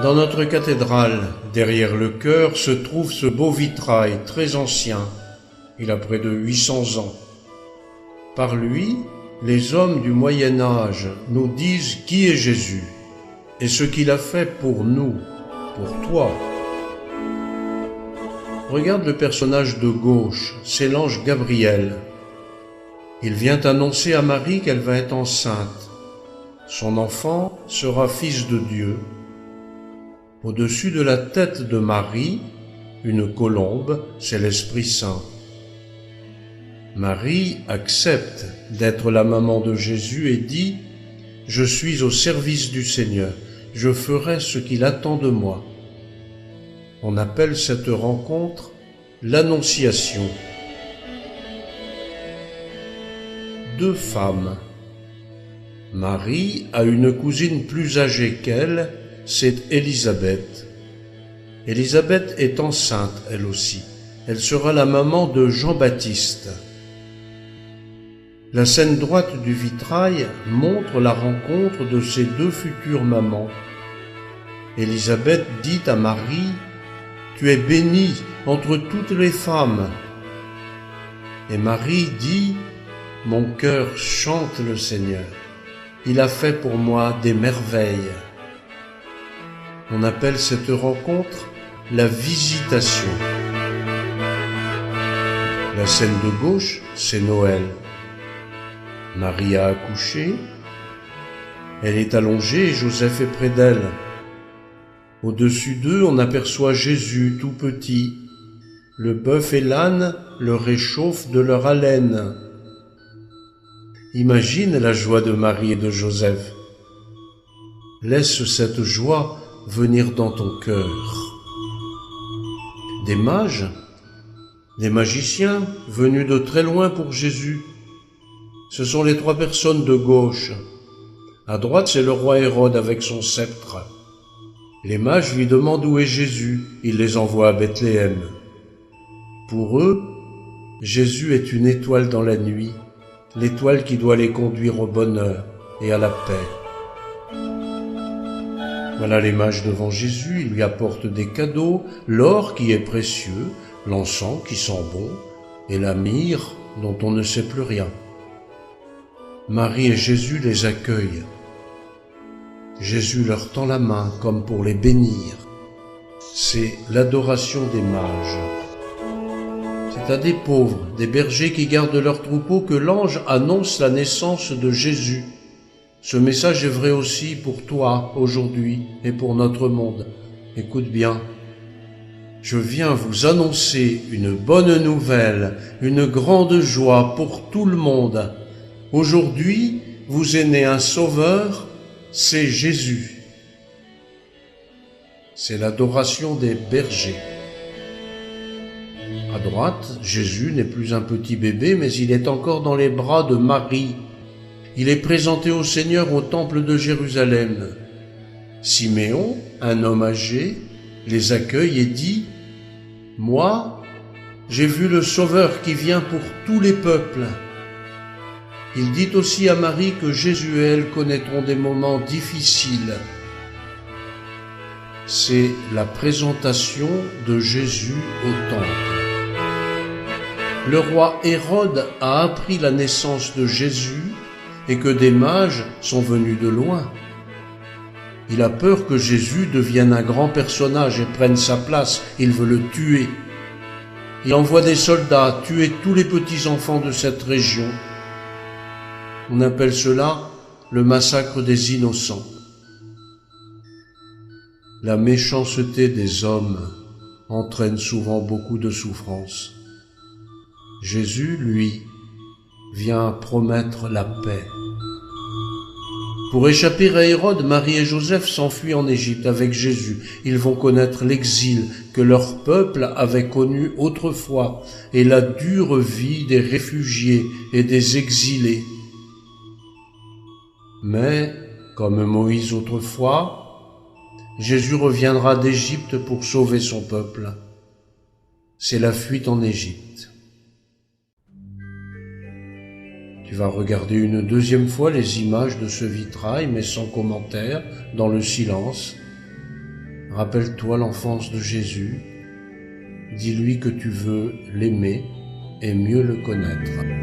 Dans notre cathédrale, derrière le chœur, se trouve ce beau vitrail très ancien. Il a près de 800 ans. Par lui, les hommes du Moyen Âge nous disent qui est Jésus et ce qu'il a fait pour nous, pour toi. Regarde le personnage de gauche, c'est l'ange Gabriel. Il vient annoncer à Marie qu'elle va être enceinte. Son enfant sera fils de Dieu. Au-dessus de la tête de Marie, une colombe, c'est l'Esprit Saint. Marie accepte d'être la maman de Jésus et dit « Je suis au service du Seigneur, je ferai ce qu'il attend de moi ». On appelle cette rencontre l'Annonciation. Deux femmes. Marie a une cousine plus âgée qu'elle, c'est Élisabeth. Élisabeth est enceinte, elle aussi. Elle sera la maman de Jean-Baptiste. La scène droite du vitrail montre la rencontre de ces deux futures mamans. Élisabeth dit à Marie « Tu es bénie entre toutes les femmes ». Et Marie dit « Mon cœur chante le Seigneur. Il a fait pour moi des merveilles ». On appelle cette rencontre la visitation. La scène de gauche, c'est Noël. Marie a accouché, elle est allongée et Joseph est près d'elle. Au-dessus d'eux, on aperçoit Jésus tout petit. Le bœuf et l'âne le réchauffent de leur haleine. Imagine la joie de Marie et de Joseph. Laisse cette joie venir dans ton cœur. Des mages, des magiciens venus de très loin pour Jésus. Ce sont les trois personnes de gauche. À droite, c'est le roi Hérode avec son sceptre. Les mages lui demandent où est Jésus. Il les envoie à Bethléem. Pour eux, Jésus est une étoile dans la nuit, l'étoile qui doit les conduire au bonheur et à la paix. Voilà les mages devant Jésus, ils lui apportent des cadeaux, l'or qui est précieux, l'encens qui sent bon, et la myrrhe dont on ne sait plus rien. Marie et Jésus les accueillent. Jésus leur tend la main comme pour les bénir. C'est l'adoration des mages. C'est à des pauvres, des bergers qui gardent leurs troupeaux que l'ange annonce la naissance de Jésus. Ce message est vrai aussi pour toi aujourd'hui et pour notre monde. Écoute bien. Je viens vous annoncer une bonne nouvelle, une grande joie pour tout le monde. Aujourd'hui, vous est né un sauveur, c'est Jésus. C'est l'adoration des bergers. À droite, Jésus n'est plus un petit bébé, mais il est encore dans les bras de Marie. Il est présenté au Seigneur au temple de Jérusalem. Siméon, un homme âgé, les accueille et dit « Moi, j'ai vu le Sauveur qui vient pour tous les peuples. » Il dit aussi à Marie que Jésus et elle connaîtront des moments difficiles. C'est la présentation de Jésus au temple. Le roi Hérode a appris la naissance de Jésus et que des mages sont venus de loin. Il a peur que Jésus devienne un grand personnage et prenne sa place. Il veut le tuer. Il envoie des soldats tuer tous les petits-enfants de cette région. On appelle cela le massacre des innocents. La méchanceté des hommes entraîne souvent beaucoup de souffrance. Jésus, lui, vient promettre la paix. Pour échapper à Hérode, Marie et Joseph s'enfuient en Égypte avec Jésus. Ils vont connaître l'exil que leur peuple avait connu autrefois et la dure vie des réfugiés et des exilés. Mais, comme Moïse autrefois, Jésus reviendra d'Égypte pour sauver son peuple. C'est la fuite en Égypte. Tu vas regarder une deuxième fois les images de ce vitrail, mais sans commentaire, dans le silence. Rappelle-toi l'enfance de Jésus. Dis-lui que tu veux l'aimer et mieux le connaître.